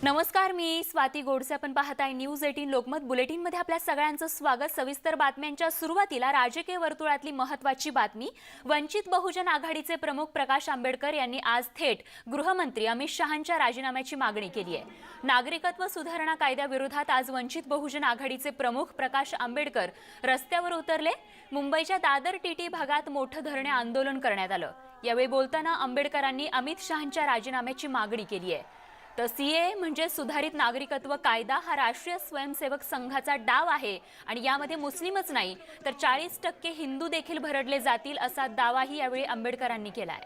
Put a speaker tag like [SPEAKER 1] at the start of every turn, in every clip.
[SPEAKER 1] नमस्कार, मी स्वाती गोडसे. आपण पाहताय न्यूज 18 लोकमत बुलेटिन मध्ये आपल्या सगळ्यांचं स्वागत. सविस्तर बातम्यांच्या सुरुवातीला राजकीय वर्तुळातली महत्त्वाची बातमी. वंचित बहुजन आघाडीचे प्रमुख प्रकाश आंबेडकर यांनी आज थेट गृहमंत्री अमित शहांच्या राजीनाम्याची मागणी केली आहे. नागरिकत्व सुधारणा कायद्याविरोधात आज वंचित बहुजन आघाडीचे प्रमुख प्रकाश आंबेडकर रस्त्यावर उतरले. मुंबईच्या दादर टीटी भागात मोठं धरणे आंदोलन करण्यात आलं. यावेळी बोलताना आंबेडकरांनी अमित शहांच्या राजीनाम्याची मागणी केली आहे. तर सीए म्हणजे सुधारित नागरिकत्व कायदा हा राष्ट्रीय स्वयंसेवक संघाचा डाव आहे आणि यामध्ये मुस्लिमच नाही तर 40% हिंदू देखील भरडले जातील असा दावाही यावेळी आंबेडकरांनी केला आहे.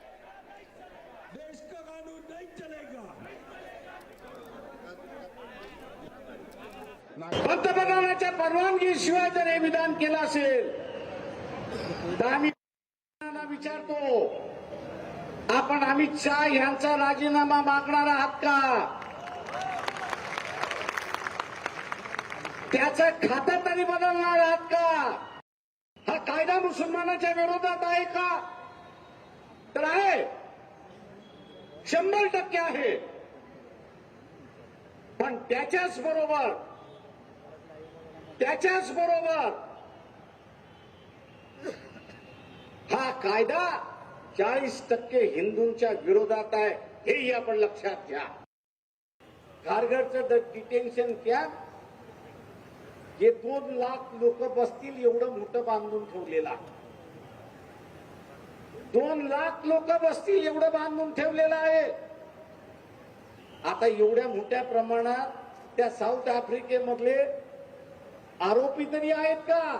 [SPEAKER 2] पंतप्रधानाच्या परवानगीशिवाय जर हे विधान केलं असेल तर आम्ही विचारतो, आपण अमित शहा यांचा राजीनामा मागणार आहात का? त्याचं खातं तरी बदलणार आहात का? हा कायदा मुसलमानाच्या विरोधात आहे का? तर आहे, 100% आहे. पण त्याच्याच बरोबर हा कायदा 40% हिंदूंच्या विरोधात आहे, हेही आपण लक्षात घ्या. कारगरचं डिटेन्शन कॅम्प जे 2 लाख लोक बसतील एवढं मोठं बांधून ठेवलेलं आहे. 2 लाख लोक बसतील एवढं बांधून ठेवलेलं आहे. आता एवढ्या मोठ्या प्रमाणात त्या साऊथ आफ्रिकेमधले आरोपी तरी आहेत का?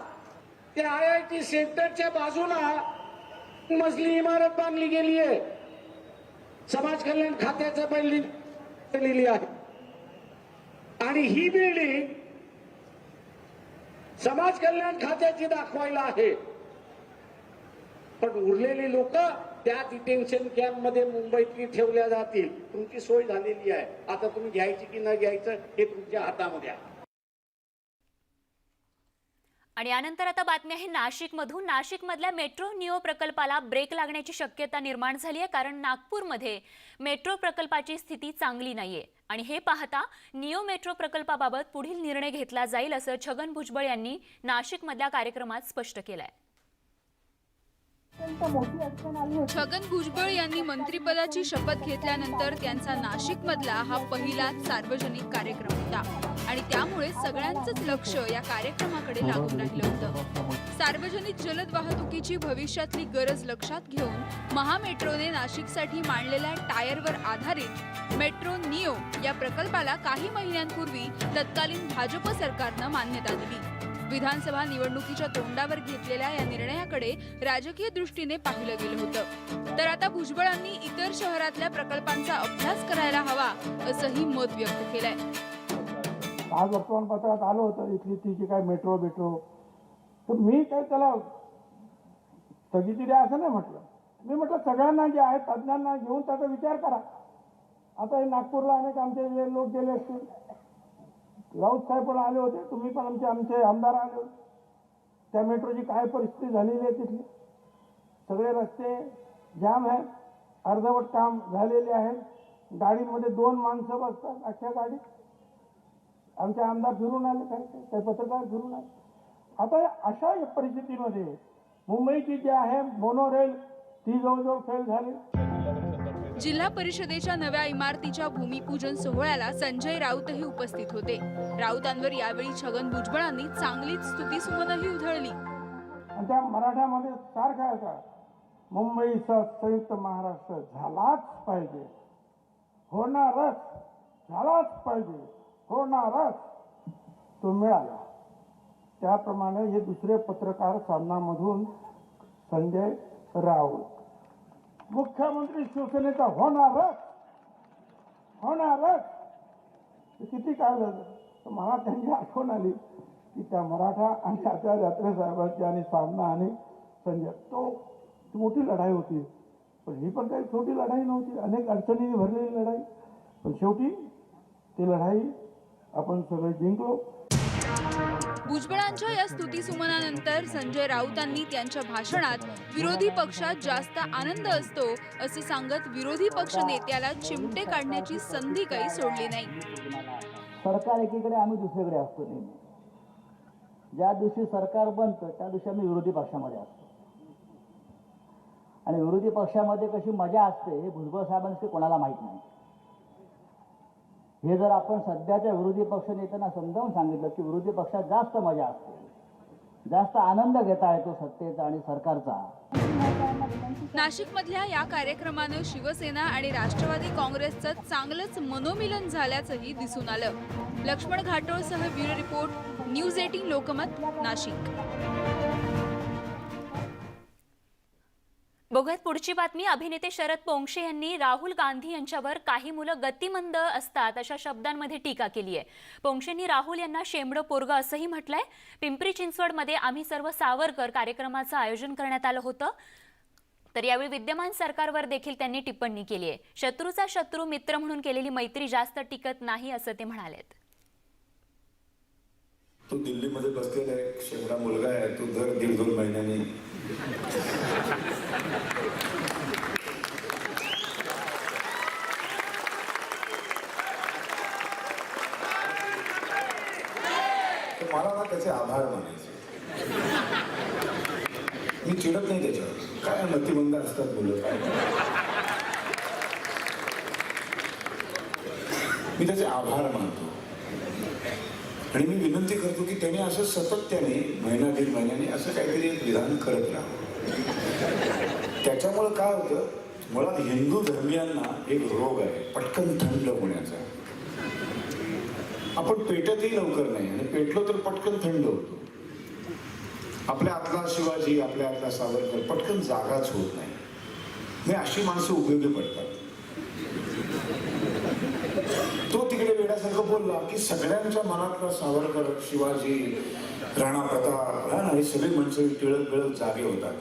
[SPEAKER 2] त्या IIT सेंटरच्या बाजूला मजली इमारत बांधली गेली आहे. समाज कल्याण खात्याचं बिल्डिंग केलेली आहे आणि ही बिल्डिंग समाज कल्याण खात्याची दाखवायला आहे. पण उरलेली लोक त्या डिटेन्शन कॅम्प मध्ये मुंबईतली ठेवल्या जातील. तुमची सोय झालेली आहे. आता तुम्ही घ्यायची की न घ्यायचं हे तुमच्या हातामध्ये आहे.
[SPEAKER 1] आणि यानंतर आता बातमी आहे नाशिकमधून. नाशिकमधल्या मेट्रो निओ प्रकल्पाला ब्रेक लागण्याची शक्यता निर्माण झाली आहे, कारण नागपूरमध्ये मेट्रो प्रकल्पाची स्थिती चांगली नाहीये आणि हे पाहता निओ मेट्रो प्रकल्पाबाबत पुढील निर्णय घेतला जाईल असं छगन भुजबळ यांनी नाशिकमधल्या कार्यक्रमात स्पष्ट केलंय.
[SPEAKER 3] छगन भुजबळ यांनी मंत्रिपदाची शपथ घेतल्यानंतर त्यांचा नाशिकमधला हा पहिलाच सार्वजनिक कार्यक्रम होता आणि त्यामुळे सगळ्यांचंच लक्ष या कार्यक्रमाकडे लागून राहिलं होतं. सार्वजनिक जलद वाहतुकीची भविष्यातली गरज लक्षात घेऊन महामेट्रोने नाशिकसाठी मांडलेल्या टायरवर आधारित मेट्रो निओ या प्रकल्पाला काही महिन्यांपूर्वी तत्कालीन भाजप सरकारनं मान्यता दिली. विधानसभा निवडणुकीच्या तोंडावर घेतलेल्या या निर्णयाकडे राजकीय दृष्टीने पाहिलं गेलं होतं. तर आता भुजबळांनी इतर शहरातल्या प्रकल्पांचा अभ्यास करायला हवा असंही मत व्यक्त केलंय.
[SPEAKER 4] आज वर्तमानपत्रात आलं होतं इथली ती जी काय मेट्रो तर मी काय त्याला स्थगिती द्या असं नाही म्हटलं. मी म्हटलं सगळ्यांना जे आहेत तज्ञांना घेऊन त्याचा विचार करा. आता हे नागपूरला अनेक आमचे लोक गेले असतील, राऊत साहेब पण आले होते, तुम्ही पण आमचे आमदार आले होते. त्या मेट्रोची काय परिस्थिती झालेली आहे तिथली. सगळे रस्ते जाम आहेत, अर्धवट काम झालेले आहे. गाडीमध्ये 2 माणसं बसतात अख्ख्या गाडीत. आमचे आमदार फिरून आले, काही पत्रकार फिरून आले. आता अशा परिस्थितीमध्ये मुंबईची जी आहे मोनोरेल ती जवळजवळ फेल झाली.
[SPEAKER 3] जिल्हा परिषदेच्या नव्या इमारतीच्या भूमिपूजन सोहळ्याला संजय राऊतही उपस्थित होते. राऊतांवर यावेळी छगन भुजबळांनी चांगलीच स्तुतीसुमनही उधळली.
[SPEAKER 4] आणि त्या मराठ्यामध्ये सारखा होता, मुंबईचा संयुक्त महाराष्ट्र झालाच पाहिजे, होणारच, झालाच पाहिजे, होणारच. तो मिळाला. त्याप्रमाणे हे दुसरे पत्रकार सामनामधून संजय राऊत, मुख्यमंत्री शिवसेनेचा होणारच, होणारच. किती काय झालं. तर मला त्यांची आठवण आली की त्या मराठा आणि आचार्य यात्रे साहेबांची आणि सामना आणि संजय, तो मोठी लढाई होती. पण ही पण काही छोटी लढाई नव्हती, अनेक अडचणींनी भरलेली लढाई. पण शेवटी ती लढाई आपण सगळे जिंकलो.
[SPEAKER 3] भुजबळांच्या या स्तुतीसुमनानंतर संजय राऊतांनी त्यांच्या भाषणात विरोधी पक्षात जास्त आनंद असतो असं सांगत विरोधी पक्ष नेत्याला चिमटे काढण्याची संधी काही सोडली नाही.
[SPEAKER 5] सरकार एकीकडे, आम्ही दुसरीकडे असतो नेहमी. ज्या दिवशी सरकार बनतं त्या दिवशी आम्ही विरोधी पक्षामध्ये असतो. आणि विरोधी पक्षामध्ये कशी मजा असते हे भुजबळ साहेबांनी कोणाला माहीत नाही. हे जर आपण सध्याच्या विरोधी पक्ष नेत्यांना समजावून सांगितलं की विरोधी पक्षात जास्त मजा असते, जास्त आनंद घेता येतो सत्तेचा आणि सरकारचा.
[SPEAKER 3] नाशिकमधल्या या कार्यक्रमानं शिवसेना आणि राष्ट्रवादी काँग्रेसचं चांगलंच मनोमिलन झाल्याचंही दिसून आलं. लक्ष्मण घाटोळसह bureau report, news 18 Lokmat, Nashik.
[SPEAKER 1] बघूयात पुढची बातमी. अभिनेते शरद पोंक्षे यांनी राहुल गांधी यांच्यावर काही मुलं गतिमंद असतात अशा शब्दांमध्ये टीका केली आहे. पोंक्षेंनी राहुल यांना शेंबडं पोरगं असंही म्हटलंय. पिंपरी चिंचवडमध्ये आम्ही सर्व सावरकर कार्यक्रमाचं आयोजन करण्यात आलं होतं. तर यावेळी विद्यमान सरकारवर देखील त्यांनी टिप्पणी केली आहे. शत्रूचा शत्रू मित्र म्हणून केलेली मैत्री जास्त टिकत नाही असं ते म्हणालेत.
[SPEAKER 6] तो दिल्लीमध्ये बसलेला एक शेंबडा मुलगा आहे, तो दर 1.5-2 महिन्यांनी मला ना त्याचे आभार मानायचे. मी चिडत नाही त्याच्यावर. काय मतिमंद असतात मुलं, काय मी त्याचे आभार मानतो. आणि मी विनंती करतो की त्याने असं सातत्याने महिना 1.5 महिन्याने असं काहीतरी एक विधान करत राहावं. त्याच्यामुळं काय होतं, मुळात हिंदू धर्मियांना एक रोग आहे पटकन थंड होण्याचा. आपण पेटतही लवकर नाही आणि पेटलो तर पटकन थंड होतो. आपल्या आतला शिवाजी, आपल्या आतला सावरकर पटकन जागाच होत नाही. मी अशी माणसं उपयोगी पडतात. तो तिकडे वेड्यासारखं बोलला की सगळ्यांच्या मनातला सावरकर, शिवाजी, राणा प्रताप हे सगळे माणसं टिळक जागे होतात.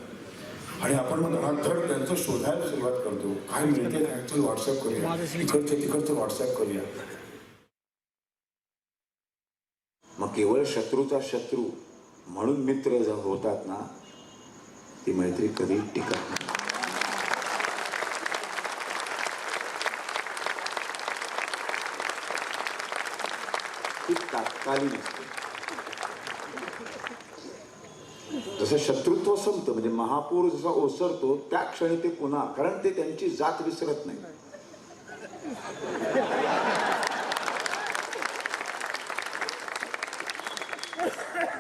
[SPEAKER 6] आणि आपण मग धड त्यांचं शोधायला सुरुवात करतो. काय मिळते काय, चल व्हॉट्सअप करूया, तिकडचं व्हॉट्सअप करूया. मग केवळ शत्रूचा शत्रू म्हणून मित्र जर होतात ना, ती मैत्री कधी टिकत नाही. ती तात्कालीन असते. जसं शत्रुत्व संपतं, म्हणजे महापूर जसा ओसरतो त्या क्षणी ते पुन्हा, कारण ते त्यांची जात विसरत नाही.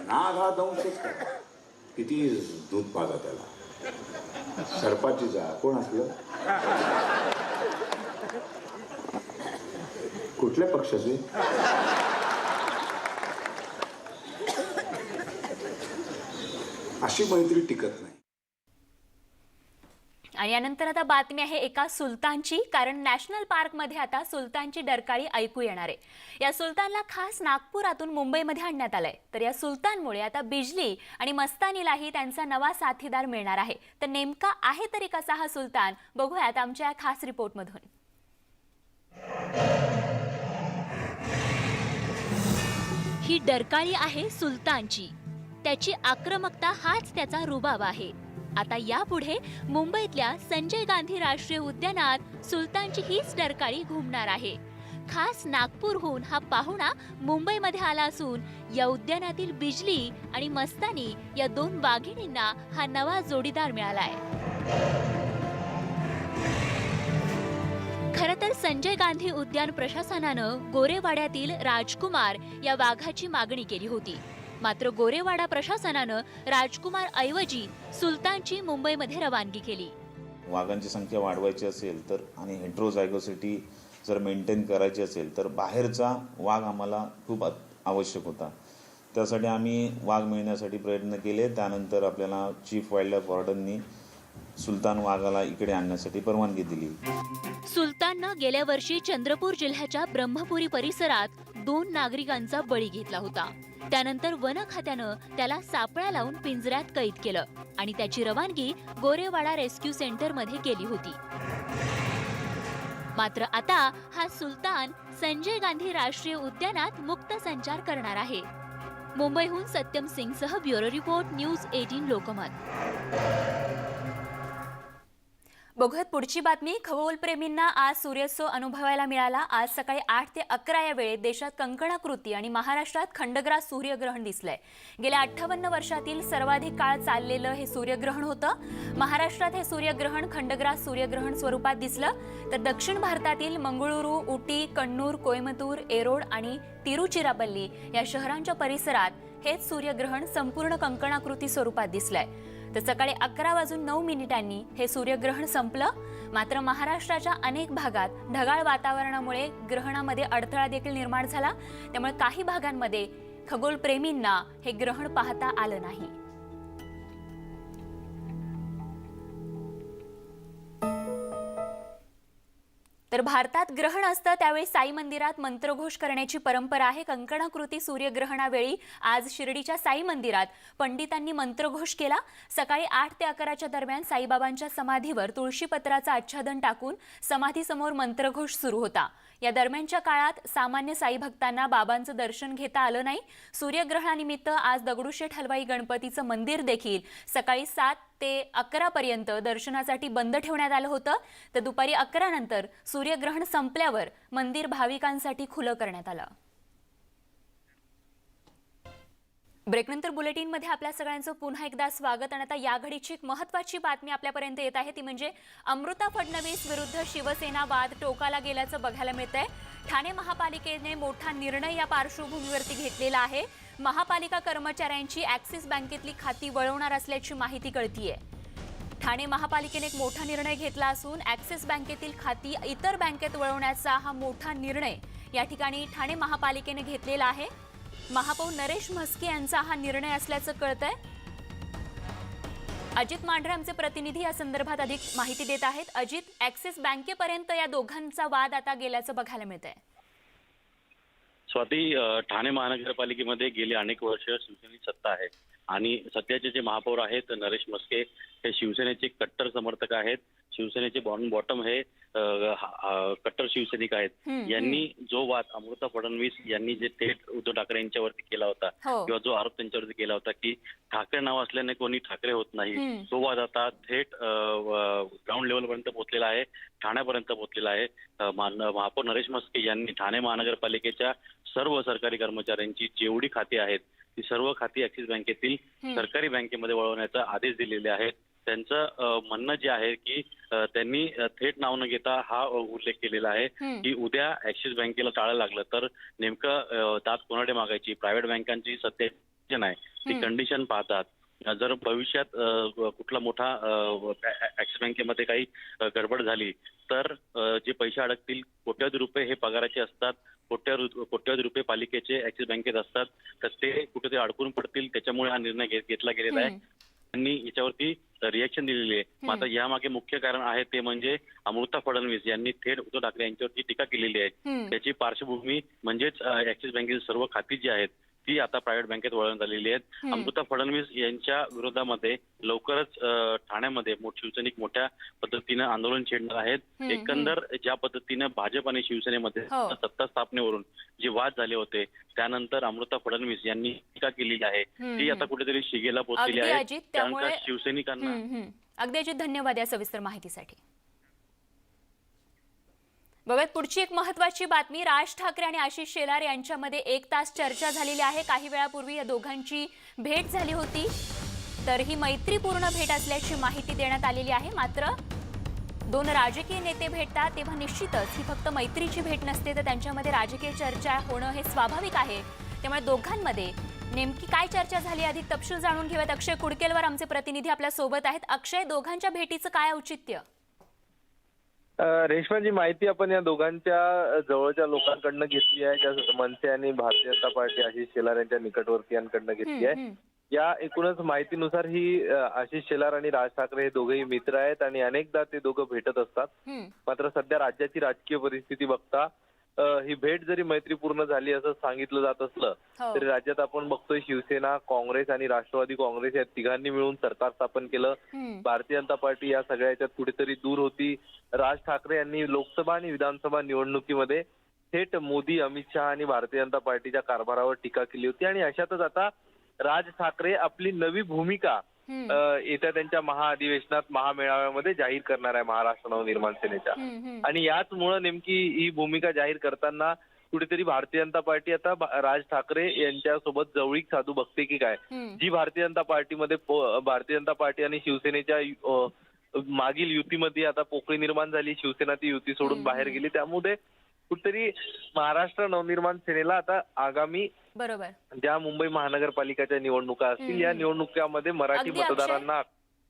[SPEAKER 6] नाग हा दंशच काय, किती दूध पाजा त्याला. सर्पाची जा कोण असलं, कुठल्या पक्षाचे, अशी मैत्री टिकत नाही.
[SPEAKER 1] आणि यानंतर आता बातमी आहे एका सुलतानची. कारण नॅशनल पार्कमध्ये आता सुलतानची डरकाळी ऐकू येणार आहे. या सुलतानला खास नागपुरातून मुंबईमध्ये आणण्यात आलंय. तर या सुलतानमुळे आता बिजली आणि मस्तानीलाही त्यांचा नवा साथीदार मिळणार आहे. तर नेमका आहे तरी कसा हा सुलतान, बघूयात आमच्या या खास रिपोर्टमधून. ही डरकाळी आहे सुलतानची. त्याची आक्रमकता हाच त्याचा रुबाब आहे. आता यापुढे मुंबईतल्या संजय गांधी राष्ट्रीय उद्यानात सुलतानची हीच डरकाळी घुमणार आहे. खास नागपूरहून हा पाहुणा मुंबईमध्ये आला असून या उद्यानातील बिजली आणि मस्तानी या 2 वाघिणींना हा नवा जोडीदार मिळालाय. खरं तर संजय गांधी उद्यान प्रशासनानं गोरेवाड्यातील राजकुमार या वाघाची मागणी केली होती. मात्र गोरेवाडा प्रशासनानं राजकुमार ऐवजी सुलतानची मुंबईमध्ये रवानगी केली.
[SPEAKER 7] वाघांची संख्या वाढवायची असेल तर आणि हेट्रोझायगोसिटी जर मेंटेन करायची असेल तर बाहेरचा वाघ आम्हाला खूप आवश्यक होता. त्यासाठी आम्ही वाघ मिळण्यासाठी प्रयत्न केले. त्यानंतर आपल्याला चीफ वाईल्ड लाईफ वॉर्डननी सुलतान वाघाला इकडे आणण्यासाठी परवानगी दिली.
[SPEAKER 1] सुलताननं गेल्या वर्षी चंद्रपूर जिल्ह्याच्या ब्रह्मपुरी परिसरात 2 नागरिकांचा बळी घेतला होता. त्यानंतर वन खात्यानं त्याला सापळा लावून पिंजऱ्यात कैद केलं आणि त्याची रवानगी गोरेवाडा रेस्क्यू सेंटरमध्ये केली होती. मात्र आता हा सुलतान संजय गांधी राष्ट्रीय उद्यानात मुक्त संचार करणार आहे. मुंबईहून सत्यम सिंगसह ब्युरो रिपोर्ट न्यूज 18 लोकमत. बघूयात पुढची बातमी. खगोलप्रेमींना आज सूर्योत्सव अनुभवायला मिळाला. आज सकाळी 8 ते 11 या वेळेत देशात कंकणाकृती आणि महाराष्ट्रात खंडग्रास सूर्यग्रहण दिसलंय. गेल्या 58 वर्षातील सर्वाधिक काळ चाललेलं हे सूर्यग्रहण होतं. महाराष्ट्रात हे सूर्यग्रहण खंडग्रास सूर्यग्रहण स्वरूपात दिसलं, तर दक्षिण भारतातील मंगळुरू, उटी, कण्णूर, कोयमतूर, एरोड आणि तिरुचिरापल्ली या शहरांच्या परिसरात हेच सूर्यग्रहण संपूर्ण कंकणाकृती स्वरूपात दिसलंय. तर सकाळी 11:09 हे सूर्यग्रहण संपलं. मात्र महाराष्ट्राच्या अनेक भागात ढगाळ वातावरणामुळे ग्रहणामध्ये अडथळा देखील निर्माण झाला. त्यामुळे काही भागांमध्ये खगोलप्रेमींना हे ग्रहण पाहता आलं नाही. तर भारतात ग्रहण असतं त्यावेळी साई मंदिरात मंत्रघोष करण्याची परंपरा आहे. कंकणाकृती सूर्यग्रहणावेळी आज शिर्डीच्या साई मंदिरात पंडितांनी मंत्रघोष केला. सकाळी 8 ते 11च्या दरम्यान साईबाबांच्या समाधीवर तुळशीपत्राचं आच्छादन टाकून समाधीसमोर मंत्रघोष सुरू होता. या दरम्यानच्या काळात सामान्य साई भक्तांना बाबांचं दर्शन घेता आलं नाही. सूर्यग्रहणानिमित्त आज दगडूशेठ हलवाई गणपतीचं मंदिर देखील सकाळी 7 ते 11 पर्यंत दर्शनासाठी बंद ठेवण्यात आलं होतं. तर दुपारी 11 नंतर सूर्यग्रहण संपल्यावर मंदिर भाविकांसाठी खुलं करण्यात आलं. ब्रेकनंतर बुलेटिनमध्ये आपल्या सगळ्यांचं पुन्हा एकदा स्वागत. आणि आता या घडीची एक महत्त्वाची बातमी आपल्यापर्यंत येत आहे, ती म्हणजे अमृता फडणवीस विरुद्ध शिवसेना वाद टोकाला गेल्याचं बघायला मिळतंय. ठाणे महापालिकेने मोठा निर्णय या पार्श्वभूमीवरती घेतलेला आहे. महापालिका कर्मचाऱ्यांची ॲक्सिस बँकेतली खाती वळवणार असल्याची माहिती कळतीये. ठाणे महापालिकेने एक मोठा निर्णय घेतला असून ॲक्सिस बँकेतील खाती इतर बँकेत वळवण्याचा हा मोठा निर्णय या ठिकाणी ठाणे महापालिकेने घेतलेला आहे. महापौर नरेश म्हस्के यांचा हा निर्णय असल्याचं कळतंय. अजित मांढरे आमचे प्रतिनिधी या संदर्भात अधिक माहिती देत आहेत. अजित, ॲक्सिस बँकेपर्यंत या दोघांचा वाद आता गेल्याचं बघायला मिळतंय.
[SPEAKER 8] स्वाती, ठाणे महानगरपालिकेमध्ये गेली अनेक वर्ष शिवसेनेची सत्ता आहे आणि सध्याचे जे महापौर आहेत नरेश म्हस्के हे शिवसेनेचे कट्टर समर्थक आहेत. शिवसेनेचे बॉटम हे कट्टर शिवसैनिक आहेत. यांनी जो वाद अमृता फडणवीस यांनी जे थेट उद्धव ठाकरे यांच्यावरती केला होता किंवा जो आरोप त्यांच्यावरती केला होता की ठाकरे नाव असल्याने कोणी ठाकरे होत नाही, तो वाद आता थेट ग्राउंड लेवलपर्यंत पोहोचलेला आहे, ठाण्यापर्यंत पोहोचलेला आहे. महापौर नरेश म्हस्के यांनी ठाणे महानगरपालिकेच्या सर्व सरकारी कर्मचाऱ्यांची जेवढी खाती आहेत ती सर्व खाती ॲक्सिस बँकेतील सरकारी बँकेमध्ये वळवण्याचा आदेश दिलेले आहेत. त्यांचं म्हणणं जे आहे की त्यांनी थेट नाव न घेता हा उल्लेख केलेला आहे की उद्या ॲक्सिस बँकेला टाळं लागलं तर नेमकं दात कोणाकडे मागायची. प्रायव्हेट बँकांची सध्या नाही ती कंडिशन पाहतात. जर भविष्यात कुठला मोठा ॲक्सिस बँकेमध्ये काही गडबड झाली तर जे पैसे अडकतील कोट्यावधी रुपये हे पगाराचे असतात, कोट्यावधी रुपये पालिकेचे ॲक्सिस बँकेत असतात, तर ते कुठेतरी अडकून पडतील. त्याच्यामुळे हा निर्णय घेतला गेलेला आहे. त्यांनी याच्यावरती रिएक्शन दिलेली आहे. मात्र यामागे मुख्य कारण आहे ते म्हणजे अमृता फडणवीस यांनी थेट उद्धव ठाकरे यांच्यावरती टीका केलेली आहे. त्याची पार्श्वभूमी म्हणजेच ॲक्सिस बँकेची सर्व खाती जी आहेत ती आता प्रायव्हेट बँकेत वळवण्यात आलेली आहेत. अमृता फडणवीस यांच्या विरोधामध्ये लवकरच ठाण्यामध्ये शिवसैनिक मोठ्या पद्धतीनं आंदोलन छेडणार आहेत. एकंदर ज्या पद्धतीनं भाजप आणि शिवसेनेमध्ये सत्ता स्थापनेवरून जे वाद झाले होते त्यानंतर अमृता फडणवीस यांनी टीका केलेली आहे ती आता कुठेतरी शिगेला पोहोचलेली आहे. त्यामुळे शिवसैनिकांना
[SPEAKER 1] अगदी अजित, धन्यवाद या सविस्तर माहितीसाठी. बघत पुढची एक महत्त्वाची बातमी. राज ठाकरे आणि आशिष शेलार यांच्यामध्ये 1 तास चर्चा झालेली आहे. काही वेळापूर्वी या दोघांची भेट झाली होती, तर ही मैत्रीपूर्ण भेट असल्याची माहिती देण्यात आलेली आहे. मात्र दोन राजकीय नेते भेटतात तेव्हा निश्चितच ही फक्त मैत्रीची भेट नसते, तर त्यांच्यामध्ये राजकीय चर्चा होणं हे स्वाभाविक आहे. त्यामुळे दोघांमध्ये नेमकी काय चर्चा झाली अधिक तपशील जाणून घेऊयात. अक्षय कुडकेलवर आमचे प्रतिनिधी आपल्या सोबत आहेत. अक्षय, दोघांच्या भेटीचं काय औचित्य?
[SPEAKER 9] रेश्माची माहिती आपण या दोघांच्या जवळच्या लोकांकडनं घेतली आहे, ज्या मनसे आणि भारतीय जनता पार्टी आशिष शेलार यांच्या निकटवर्तीयांकडनं घेतली आहे. या एकूणच माहितीनुसार ही आशिष शेलार आणि राज ठाकरे हे दोघेही मित्र आहेत आणि अनेकदा ते दोघं भेटत असतात. मात्र सध्या राज्याची राजकीय परिस्थिती बघता ही भेट जरी मैत्रीपूर्ण झाली असं सांगितलं जात असलं तरी राज्यात आपण बघतोय शिवसेना, काँग्रेस आणि राष्ट्रवादी काँग्रेस या तिघांनी मिळून सरकार स्थापन केलं. भारतीय जनता पार्टी या सगळ्या याच्यात कुठेतरी दूर होती. राज ठाकरे यांनी लोकसभा आणि विधानसभा निवडणुकीमध्ये थेट मोदी, अमित शहा आणि भारतीय जनता पार्टीच्या कारभारावर टीका केली होती. आणि अशातच आता राज ठाकरे आपली नवी भूमिका येत्या त्यांच्या महाअधिवेशनात, महामेळाव्यामध्ये जाहीर करणार आहे महाराष्ट्र नवनिर्माण सेनेच्या. आणि याचमुळे नेमकी ही भूमिका जाहीर करताना कुठेतरी भारतीय जनता पार्टी आता राज ठाकरे यांच्यासोबत जवळीक साधू बघते की काय. जी भारतीय जनता पार्टी आणि शिवसेनेच्या मागील युतीमध्ये आता पोकळी निर्माण झाली, शिवसेना ती युती सोडून बाहेर गेली, त्यामुळे कुठेतरी महाराष्ट्र नवनिर्माण सेनेला आता आगामी
[SPEAKER 1] बरोबर
[SPEAKER 9] ज्या मुंबई महानगरपालिकेच्या निवडणुका असतील या निवडणुकांमध्ये मराठी
[SPEAKER 1] अगदी अक्षय.
[SPEAKER 9] मतदारांना.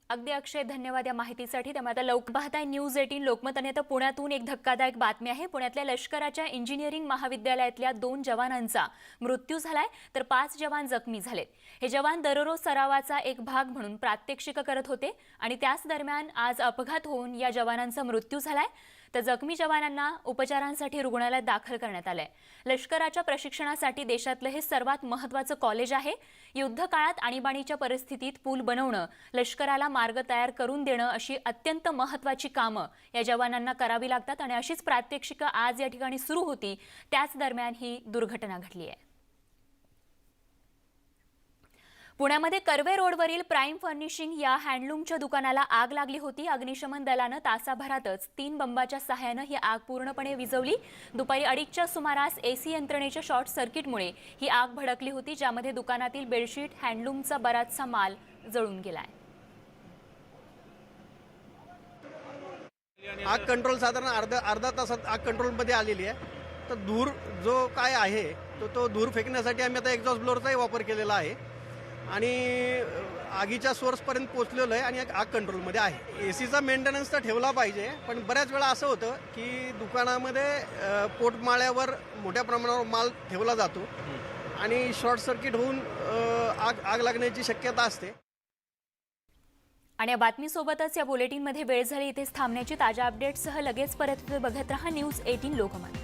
[SPEAKER 1] अगदी अक्षय, धन्यवाद या माहितीसाठी. त्यामुळे आता पाहताय न्यूज 18 लोकमत. आणि आता पुण्यातून एक धक्कादायक बातमी आहे. पुण्यातल्या लष्कराच्या इंजिनिअरिंग महाविद्यालयातल्या 2 जवानांचा मृत्यू झालाय, तर 5 जवान जखमी झालेत. हे जवान दररोज सरावाचा एक भाग म्हणून प्रात्यक्षिक करत होते आणि त्याच दरम्यान आज अपघात होऊन या जवानांचा मृत्यू झालाय, तर जखमी जवानांना उपचारांसाठी रुग्णालयात दाखल करण्यात आलंय. लष्कराच्या प्रशिक्षणासाठी देशातलं हे सर्वात महत्त्वाचं कॉलेज आहे. युद्ध काळात आणीबाणीच्या परिस्थितीत पूल बनवणं, लष्कराला मार्ग तयार करून देणं अशी अत्यंत महत्त्वाची कामं या जवानांना करावी लागतात. आणि अशीच प्रात्यक्षिकं आज या ठिकाणी सुरू होती, त्याच दरम्यान ही दुर्घटना घडली आहे. पुण्यामध्ये कर्वे रोडवरील प्राईम फर्निशिंग या हँडलूमच्या दुकानाला आग लागली होती. अग्निशमन दलानं तासाभरातच 3 बंबाच्या सहाय्यानं ही आग पूर्णपणे विझवली. दुपारी 2:30च्या सुमारास एसी यंत्रणेच्या शॉर्ट सर्किटमुळे ही आग भडकली होती, ज्यामध्ये दुकानातील बेडशीट, हँडलूमचा बराचसा माल जळून गेलाय.
[SPEAKER 10] आग कंट्रोल साधारण अर्धा तासात आग कंट्रोलमध्ये आलेली आहे. तर धूर जो काय आहे तो धूर फेकण्यासाठी आम्ही आता एक्झॉस्ट ब्लोअरचाही वापर केलेला आहे आणि आगीच्या सोर्सपर्यंत पोहोचलेलो आहे आणि आग कंट्रोलमध्ये आहे. एसीचा मेंटेनन्स तर ठेवला पाहिजे, पण बऱ्याच वेळा असं होतं की दुकानामध्ये पोटमाळ्यावर मोठ्या प्रमाणावर माल ठेवला जातो आणि शॉर्ट सर्किट होऊन आग लागण्याची शक्यता असते.
[SPEAKER 1] आणि या बातमीसोबतच या बुलेटिनमध्ये वेळ झाली इथेच थांबण्याची. ताज्या अपडेट्ससह लगेच परत बघत रहा न्यूज 18 लोकमत.